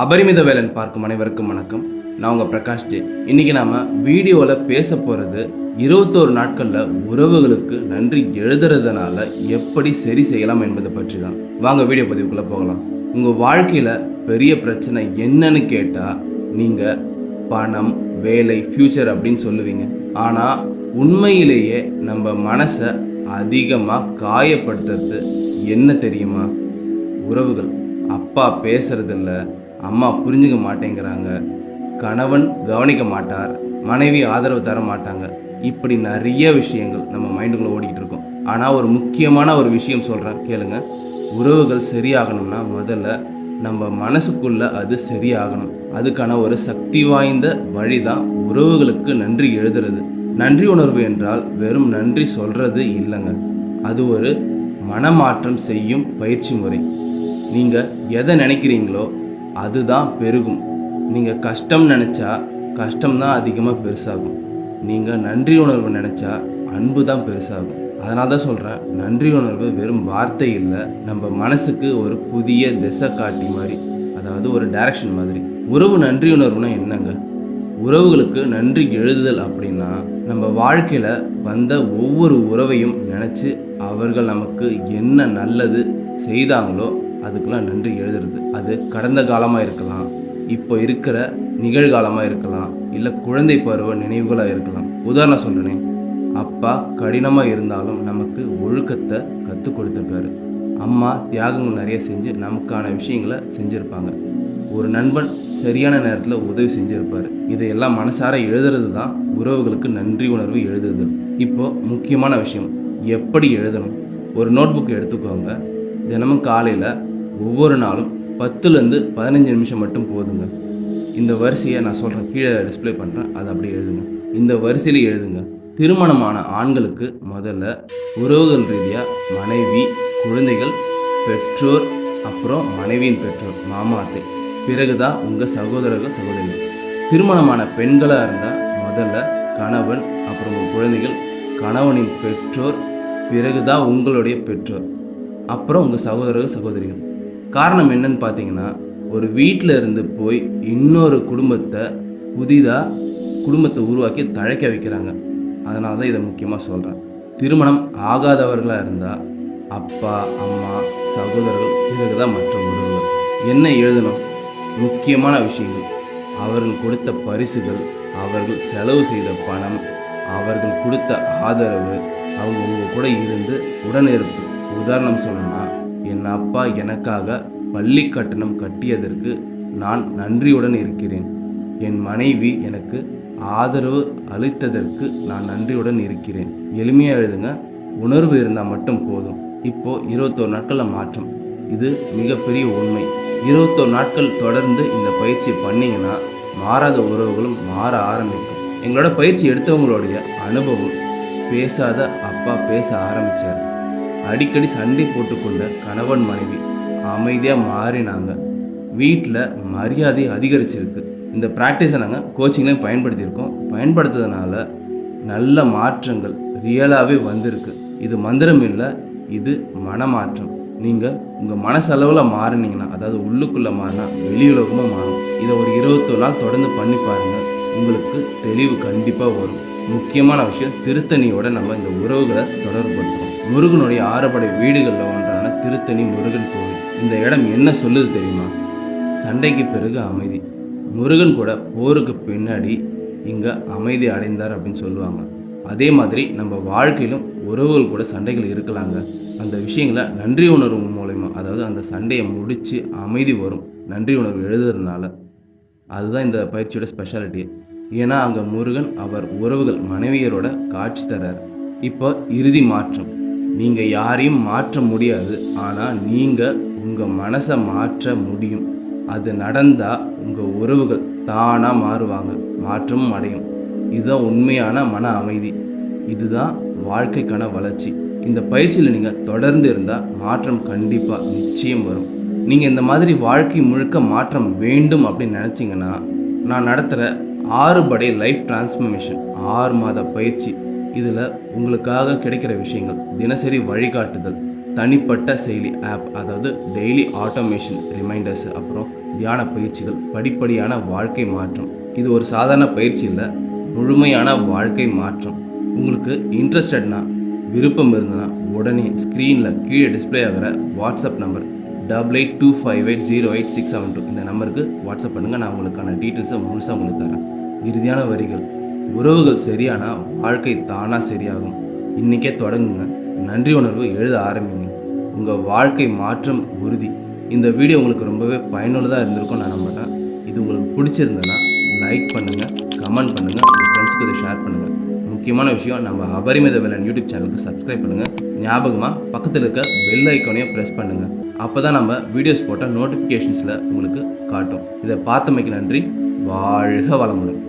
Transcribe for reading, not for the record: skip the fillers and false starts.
அபரிமித வேலன் பார்க்கும் அனைவருக்கும் வணக்கம். நான் உங்கள் பிரகாஷ் ஜே. இன்றைக்கி நாம் வீடியோவில் பேச போகிறது 21 நாட்களில் உறவுகளுக்கு நன்றி எழுதுறதுனால எப்படி சரி செய்யலாம் என்பதை பற்றி தான். வாங்க வீடியோ பதிவுக்குள்ளே போகலாம். உங்கள் வாழ்க்கையில் பெரிய பிரச்சனை என்னன்னு கேட்டால் நீங்கள் பணம், வேலை, ஃப்யூச்சர் அப்படின்னு சொல்லுவீங்க. ஆனால் உண்மையிலேயே நம்ம மனசை அதிகமாக காயப்படுத்துறது என்ன தெரியுமா? உறவுகள். அப்பா பேசுறதில்ல, அம்மா புரிஞ்சுக்க மாட்டேங்கிறாங்க, கணவன் கவனிக்க மாட்டார், மனைவி ஆதரவு தர மாட்டாங்க. இப்படி நிறைய விஷயங்கள் நம்ம மைண்டுக்குள்ளே ஓடிக்கிட்டு இருக்கோம். ஆனால் ஒரு முக்கியமான ஒரு விஷயம் சொல்கிறேன், கேளுங்க. உறவுகள் சரியாகணும்னா முதல்ல நம்ம மனசுக்குள்ளே அது சரியாகணும். அதுக்கான ஒரு சக்தி வாய்ந்த வழி தான் உறவுகளுக்கு நன்றி எழுதுறது. நன்றி உணர்வு என்றால் வெறும் நன்றி சொல்கிறது இல்லைங்க, அது ஒரு மனமாற்றம் செய்யும் பயிற்சி முறை. நீங்கள் எதை நினைக்கிறீங்களோ அதுதான் பெருகும். நீங்கள் கஷ்டம் நினச்சா கஷ்டம்தான் அதிகமாக பெருசாகும். நீங்கள் நன்றி உணர்வு நினச்சா அன்பு தான் பெருசாகும். அதனால தான் சொல்கிறேன், நன்றி உணர்வு வெறும் வார்த்தை இல்லை, நம்ம மனசுக்கு ஒரு புதிய திசை காட்டி மாதிரி, அதாவது ஒரு டைரக்ஷன் மாதிரி. உறவு நன்றி உணர்வுனா என்னங்க? உறவுகளுக்கு நன்றி எழுதுதல் அப்படின்னா நம்ம வாழ்க்கையில் வந்த ஒவ்வொரு உறவையும் நினச்சி அவர்கள் நமக்கு என்ன நல்லது செய்தாங்களோ அதுக்கெல்லாம் நன்றி எழுதுறது. அது கடந்த காலமாக இருக்கலாம், இப்போ இருக்கிற நிகழ்காலமாக இருக்கலாம், இல்லை குழந்தை பருவ நினைவுகளாக இருக்கலாம். உதாரணம் சொல்கிறேனே, அப்பா கடினமாக இருந்தாலும் நமக்கு ஒழுக்கத்தை கற்றுக் கொடுத்துருக்காரு. அம்மா தியாகங்கள் நிறைய செஞ்சு நமக்கான விஷயங்களை செஞ்சுருப்பாங்க. ஒரு நண்பன் சரியான நேரத்தில் உதவி செஞ்சுருப்பார். இதையெல்லாம் மனசார எழுதுறது தான் உறவுகளுக்கு நன்றி உணர்வு எழுதுதல். இப்போது முக்கியமான விஷயம், எப்படி எழுதணும்? ஒரு நோட் புக் எடுத்துக்கோங்க. தினமும் காலையில் ஒவ்வொரு நாளும் 10லேருந்து 15 நிமிஷம் மட்டும் போதுங்க. இந்த வரிசையை நான் சொல்கிறேன், கீழே டிஸ்பிளே பண்ணுறேன், அதை அப்படியே எழுதுங்க. இந்த வரிசையில் எழுதுங்க. திருமணமான ஆண்களுக்கு முதல்ல உறவுகள் ரீதியாக மனைவி, குழந்தைகள், பெற்றோர், அப்புறம் மனைவியின் பெற்றோர், மாமா, அத்தை, பிறகுதான் உங்கள் சகோதரர்கள், சகோதரிகள். திருமணமான பெண்களாக இருந்தால் முதல்ல கணவன், அப்புறம் உங்கள் குழந்தைகள், கணவனின் பெற்றோர், பிறகுதான் உங்களுடைய பெற்றோர், அப்புறம் உங்கள் சகோதரர்கள், சகோதரிகள். காரணம் என்னன்னு பார்த்தீங்கன்னா, ஒரு வீட்டில் இருந்து போய் இன்னொரு புதிதாக குடும்பத்தை உருவாக்கி தழைக்க வைக்கிறாங்க. அதனால தான் இதை முக்கியமாக சொல்கிறேன். திருமணம் ஆகாதவர்களாக இருந்தால் அப்பா, அம்மா, சகோதரர்கள், பிறகுதான் மற்ற உறவுகள். என்ன எழுதணும்? முக்கியமான விஷயங்கள், அவர்கள் கொடுத்த பரிசுகள், அவர்கள் செலவு செய்த பணம், அவர்கள் கொடுத்த ஆதரவு, அவங்க உங்கள் கூட இருந்து உடனிருப்பு. உதாரணம் சொல்லணும்னா, என் அப்பா எனக்காக பள்ளி கட்டணம் கட்டியதற்கு நான் நன்றியுடன் இருக்கிறேன். என் மனைவி எனக்கு ஆதரவு அளித்ததற்கு நான் நன்றியுடன் இருக்கிறேன். எளிமையாக எழுதுங்க. உணர்வு இருந்தால் மட்டும் போதும். இப்போது 21 நாட்களில் மாற்றம், இது மிகப்பெரிய உண்மை. 21 நாட்கள் தொடர்ந்து இந்த பயிற்சி பண்ணிங்கன்னா மாறாத உறவுகளும் மாற ஆரம்பிக்கும். எங்களோட பயிற்சி எடுத்தவங்களுடைய அனுபவம், பேசாத அப்பா பேச ஆரம்பித்தார். அடிக்கடி சண்டை போட்டுக்கொண்ட கணவன் மனைவி அமைதியாக மாறினாங்க. வீட்டில் மரியாதை அதிகரிச்சிருக்கு. இந்த ப்ராக்டிஸை நாங்கள் கோச்சிங்லேயும் பயன்படுத்தியிருக்கோம். பயன்படுத்துறதுனால நல்ல மாற்றங்கள் ரியலாகவே வந்திருக்கு. இது மந்திரம் இல்லை, இது மனமாற்றம். நீங்கள் உங்கள் மனசளவில் மாறினீங்கன்னா, அதாவது உள்ளுக்குள்ளே மாறினா வெளியுலகமாக மாறும். இதை ஒரு 21 நாள் தொடர்ந்து பண்ணி பாருங்கள், உங்களுக்கு தெளிவு கண்டிப்பாக வரும். முக்கியமான விஷயம், திருத்தணியோட நம்ம இந்த உறவுகளை தொடர்புபடுத்துகிறோம். முருகனுடைய 6 படை வீடுகளில் ஒன்றான திருத்தணி முருகன் கோவில். இந்த இடம் என்ன சொல்லுது தெரியுமா? சண்டைக்கு பிறகு அமைதி. முருகன் கூட போருக்கு பின்னாடி இங்கே அமைதி அடைந்தார் அப்படின்னு சொல்லுவாங்க. அதே மாதிரி நம்ம வாழ்க்கையிலும் உறவுகள் கூட சண்டைகள் இருக்கலாங்க. அந்த விஷயங்களை நன்றி உணர்வு மூலயமா, அதாவது அந்த சண்டையை முடித்து அமைதி வரும் நன்றி உணர்வு எழுதுறதுனால. அதுதான் இந்த பயிற்சியோட ஸ்பெஷாலிட்டி. ஏன்னா அங்கே முருகன் அவர் உறவுகள் மனைவியரோட காட்சி தரார். இப்போ இறுதி மாற்றம். நீங்கள் யாரையும் மாற்ற முடியாது, ஆனால் நீங்கள் உங்கள் மனசை மாற்ற முடியும். அது நடந்தால் உங்கள் உறவுகள் தானாக மாறுவாங்க, மாற்றமும் அடையும். இதுதான் உண்மையான மன அமைதி. இதுதான் வாழ்க்கைக்கான வளர்ச்சி. இந்த பயிற்சியில் நீங்கள் தொடர்ந்து இருந்தால் மாற்றம் கண்டிப்பாக நிச்சயம் வரும். நீங்கள் இந்த மாதிரி வாழ்க்கை முழுக்க மாற்றம் வேண்டும் அப்படின்னு நினச்சிங்கன்னா, நான் நடத்துகிற 6 படை லைஃப் டிரான்ஸ்ஃபர்மேஷன் 6 மாத பயிற்சி, இதில் உங்களுக்காக கிடைக்கிற விஷயங்கள், தினசரி வழிகாட்டுதல், தனிப்பட்ட செயலி ஆப், அதாவது டெய்லி ஆட்டோமேஷன் ரிமைண்டர்ஸ், அப்புறம் தியான பயிற்சிகள், படிப்படியான வாழ்க்கை மாற்றம். இது ஒரு சாதாரண பயிற்சி இல்லை, முழுமையான வாழ்க்கை மாற்றம். உங்களுக்கு இன்ட்ரெஸ்டட்னா, விருப்பம் இருந்ததுன்னா உடனே ஸ்க்ரீனில் கீழே டிஸ்பிளே ஆகிற வாட்ஸ்அப் நம்பர் 8825808672 இந்த நம்பருக்கு வாட்ஸ்அப் பண்ணுங்கள். நான் உங்களுக்கான டீட்டெயில்ஸை முழுசாக உங்களுக்கு தரேன். இறுதியான வரிகள்: உறவுகள் சரியானா வாழ்க்கை தானாக சரியாகும். இன்றைக்கே தொடங்குங்க. நன்றி உணர்வு எழுத ஆரம்பிங்க. உங்கள் வாழ்க்கை மாற்றம் உறுதி. இந்த வீடியோ உங்களுக்கு ரொம்பவே பயனுள்ளதாக இருந்திருக்கும் நான் நம்புகிறேன். இது உங்களுக்கு பிடிச்சிருந்ததுன்னா லைக் பண்ணுங்கள், கமெண்ட் பண்ணுங்கள், உங்கள் ஃப்ரெண்ட்ஸுக்கு இதை ஷேர் பண்ணுங்கள். முக்கியமான விஷயம், நம்ம அபரிமித வேலன் யூடியூப் சேனலுக்கு சப்ஸ்கிரைப் பண்ணுங்கள். ஞாபகமாக பக்கத்தில் இருக்க பெல் ஐக்கானையும் ப்ரெஸ் பண்ணுங்கள். அப்போ தான் நம்ம வீடியோஸ் போட்டால் நோட்டிஃபிகேஷன்ஸில் உங்களுக்கு காட்டும். இதை பார்த்தமைக்கு நன்றி. வாழ்க வளமுடன்.